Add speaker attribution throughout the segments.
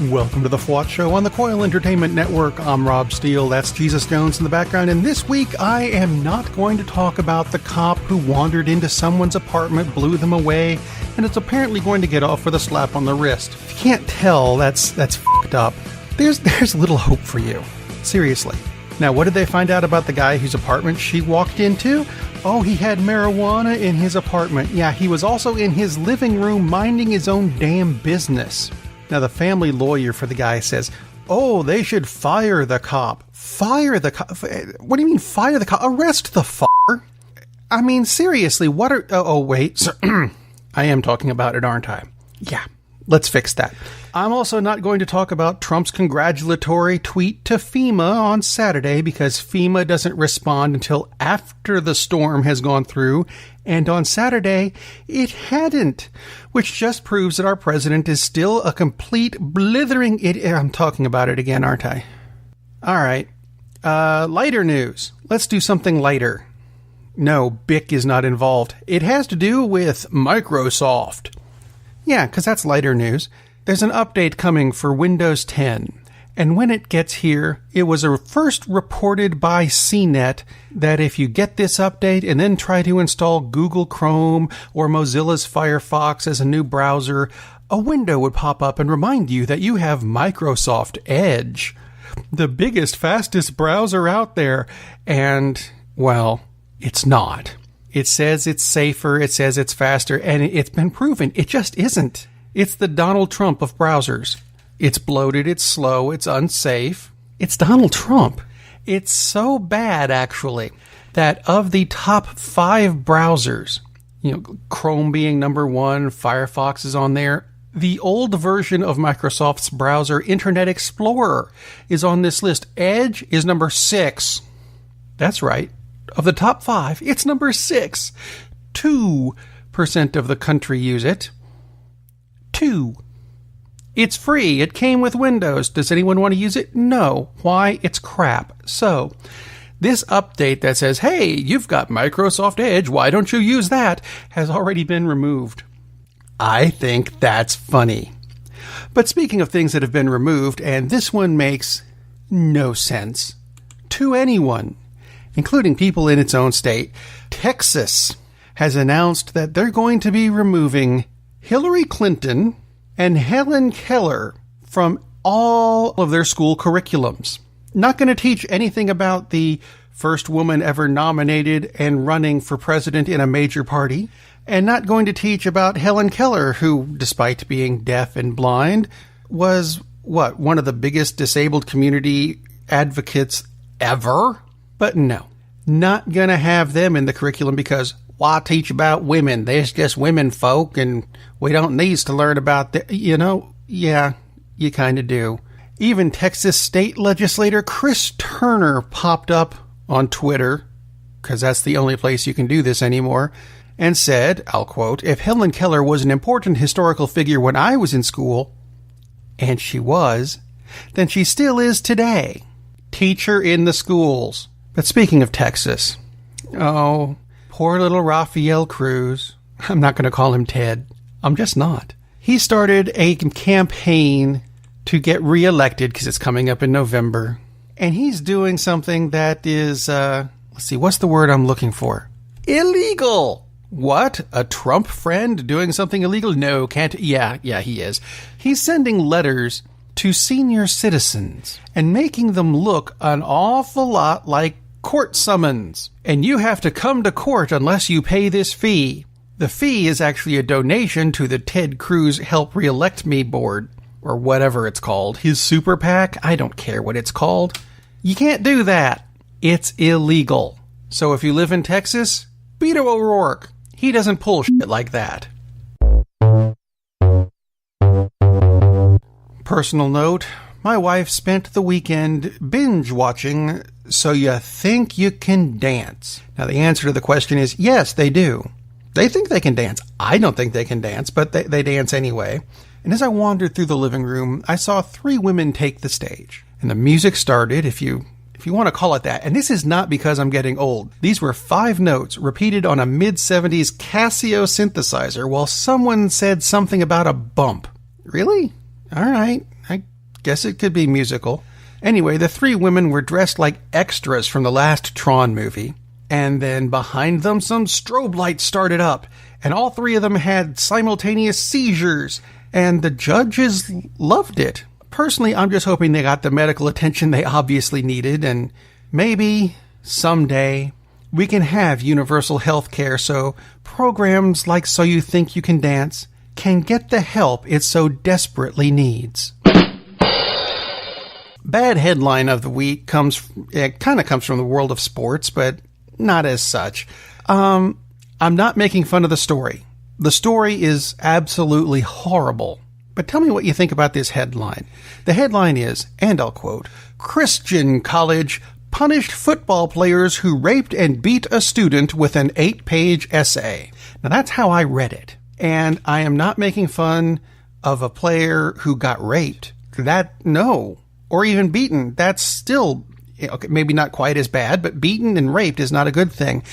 Speaker 1: Welcome to the the-fwot-show on the Coil Entertainment Network. I'm Rob Steele. That's Jesus Jones in the background. And this week, I am not going to talk about the cop who wandered into someone's apartment, blew them away, and is apparently going to get off with a slap on the wrist. If you can't tell, that's f***ed up. There's little hope for you. Seriously. Now, what did they find out about the guy whose apartment she walked into? Oh, he had marijuana in his apartment. Yeah, he was also in his living room minding his own damn business. Now, the family lawyer for the guy says, oh, they should fire the cop. Fire the cop? What do you mean fire the cop? Arrest the f***er. I mean, seriously, what are... Oh, wait. So, I am talking about it, aren't I? Yeah, let's fix that. I'm also not going to talk about Trump's congratulatory tweet to FEMA on Saturday because FEMA doesn't respond until after the storm has gone through, and on Saturday, it hadn't, which just proves that our president is still a complete blithering idiot. I'm talking about it again, aren't I? All right. Lighter news. Let's do something lighter. No, Bic is not involved. It has to do with Microsoft. Yeah, because that's lighter news. There's an update coming for Windows 10, and when it gets here, it was first reported by CNET that if you get this update and then try to install Google Chrome or Mozilla's Firefox as a new browser, a window would pop up and remind you that you have Microsoft Edge, the biggest, fastest browser out there, and, well, it's not. It says it's safer, it says it's faster, and it's been proven. It just isn't. It's the Donald Trump of browsers. It's bloated, it's slow, it's unsafe. It's Donald Trump. It's so bad, actually, that of the top 5 browsers, Chrome being number 1, Firefox is on there, the old version of Microsoft's browser, Internet Explorer, is on this list. Edge is number 6. That's right. Of the top 5, it's number 6. 2% of the country use it. 2. It's free. It came with Windows. Does anyone want to use it? No. Why? It's crap. So, this update that says, hey, you've got Microsoft Edge, why don't you use that, has already been removed. I think that's funny. But speaking of things that have been removed, and this one makes no sense to anyone, including people in its own state, Texas has announced that they're going to be removing Hillary Clinton and Helen-Keller from all of their school curriculums. Not going to teach anything about the first woman ever nominated and running for president in a major party, and not going to teach about Helen-Keller, who, despite being deaf and blind, was, one of the biggest disabled community advocates ever? But no, not going to have them in the curriculum because why teach about women? There's just women folk, and we don't need to learn about that. Yeah, you kind of do. Even Texas state legislator Chris Turner popped up on Twitter, because that's the only place you can do this anymore, and said, I'll quote, if Helen Keller was an important historical figure when I was in school, and she was, then she still is today. Teach her in the schools. But speaking of Texas, oh, poor little Rafael Cruz. I'm not going to call him Ted. I'm just not. He started a campaign to get reelected because it's coming up in November. And he's doing something that is, let's see, what's the word I'm looking for? Illegal. What? A Trump friend doing something illegal? No, can't. Yeah, he is. He's sending letters to senior citizens and making them look an awful lot like court summons. And you have to come to court unless you pay this fee. The fee is actually a donation to the Ted-Cruz Help Reelect Me board, or whatever it's called. His super PAC? I don't care what it's called. You can't do that. It's illegal. So if you live in Texas, Beto O'Rourke. He doesn't pull shit like that. Personal note, my wife spent the weekend binge watching So You Think You Can Dance. Now the answer to the question is yes, they do. They think they can dance. I don't think they can dance, but they dance anyway. And as I wandered through the living room, I saw 3 women take the stage. And the music started, if you want to call it that. And this is not because I'm getting old. These were 5 notes repeated on a mid-70s Casio synthesizer while someone said something about a bump. Really? All right. I Guess it could be musical. Anyway, the three women were dressed like extras from the last Tron movie. And then behind them, some strobe lights started up. And all three of them had simultaneous seizures. And the judges loved it. Personally, I'm just hoping they got the medical attention they obviously needed. And maybe someday we can have universal health care so programs like So You Think You Can Dance can get the help it so desperately needs. Bad headline of the week kind of comes from the world of sports, but not as such. I'm not making fun of the story. The story is absolutely horrible. But tell me what you think about this headline. The headline is, and I'll quote, "Christian college punished football players who raped and beat a student with an 8-page essay." Now that's how I read it. And I am not making fun of a player who got raped. Or even beaten. That's still, okay, maybe not quite as bad, but beaten and raped is not a good thing.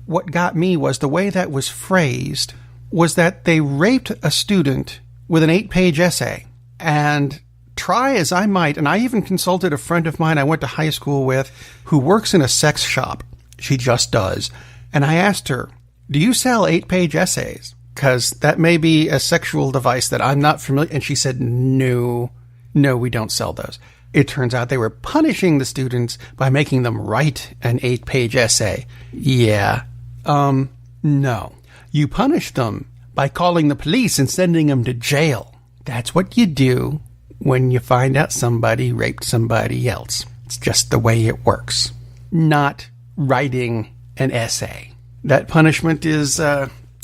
Speaker 1: What got me was the way that was phrased was that they raped a student with an 8-page essay. And try as I might, and I even consulted a friend of mine I went to high school with who works in a sex shop. She just does. And I asked her, "Do you sell 8-page essays? Because that may be a sexual device that I'm not familiar." And she said, No, we don't sell those. It turns out they were punishing the students by making them write an 8-page essay. Yeah. No. You punish them by calling the police and sending them to jail. That's what you do when you find out somebody raped somebody else. It's just the way it works. Not writing an essay. That punishment is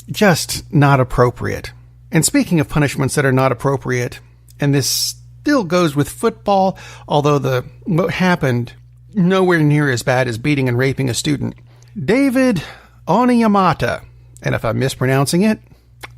Speaker 1: just not appropriate. And speaking of punishments that are not appropriate, and this still goes with football, although what happened nowhere near as bad as beating and raping a student. David-Onyemata, and if I'm mispronouncing it,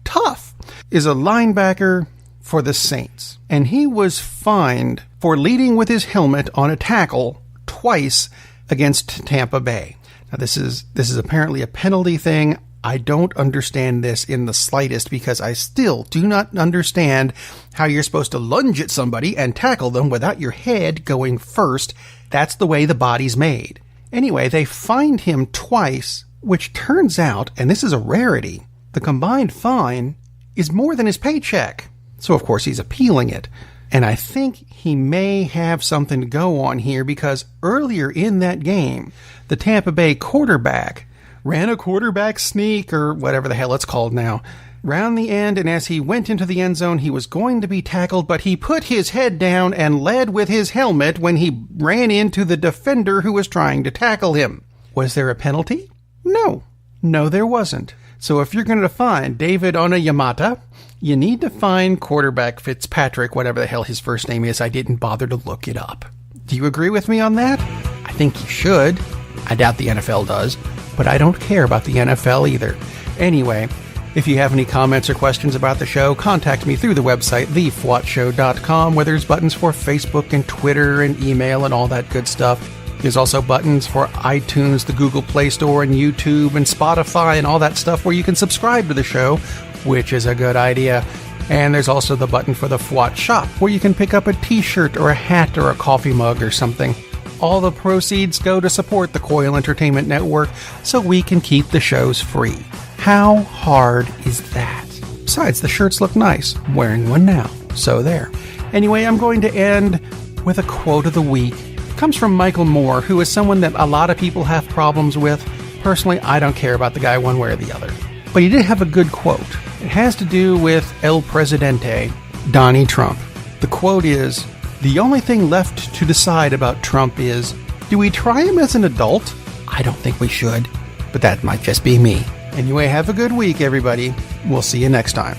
Speaker 1: tough, is a linebacker for the Saints. And he was fined for leading with his helmet on a tackle twice against Tampa Bay. Now this is apparently a penalty thing. I don't understand this in the slightest because I still do not understand how you're supposed to lunge at somebody and tackle them without your head going first. That's the way the body's made. Anyway, they fined him twice, which turns out, and this is a rarity, the combined fine is more than his paycheck. So of course he's appealing it. And I think he may have something to go on here because earlier in that game, the Tampa Bay quarterback ran a quarterback sneak, or whatever the hell it's called now, round the end, and as he went into the end zone, he was going to be tackled, but he put his head down and led with his helmet when he ran into the defender who was trying to tackle him. Was there a penalty? No, there wasn't. So if you're going to find David-Onyemata, you need to find quarterback Fitzpatrick, whatever the hell his first name is. I didn't bother to look it up. Do you agree with me on that? I think you should. I doubt the NFL does. But I don't care about the NFL either. Anyway, if you have any comments or questions about the show, contact me through the website, the-fwot-show.com, where there's buttons for Facebook and Twitter and email and all that good stuff. There's also buttons for iTunes, the Google Play Store, and YouTube, and Spotify, and all that stuff where you can subscribe to the show, which is a good idea. And there's also the button for the Fwot Shop, where you can pick up a t-shirt or a hat or a coffee mug or something. All the proceeds go to support the Coil Entertainment Network so we can keep the shows free. How hard is that? Besides, the shirts look nice. I'm wearing one now, so there. Anyway, I'm going to end with a quote of the week. It comes from Michael Moore, who is someone that a lot of people have problems with. Personally, I don't care about the guy one way or the other. But he did have a good quote. It has to do with El Presidente, Donnie Trump. The quote is, "The only thing left to decide about Trump is, do we try him as an adult? I don't think we should, but that might just be me." Anyway, have a good week, everybody. We'll see you next time.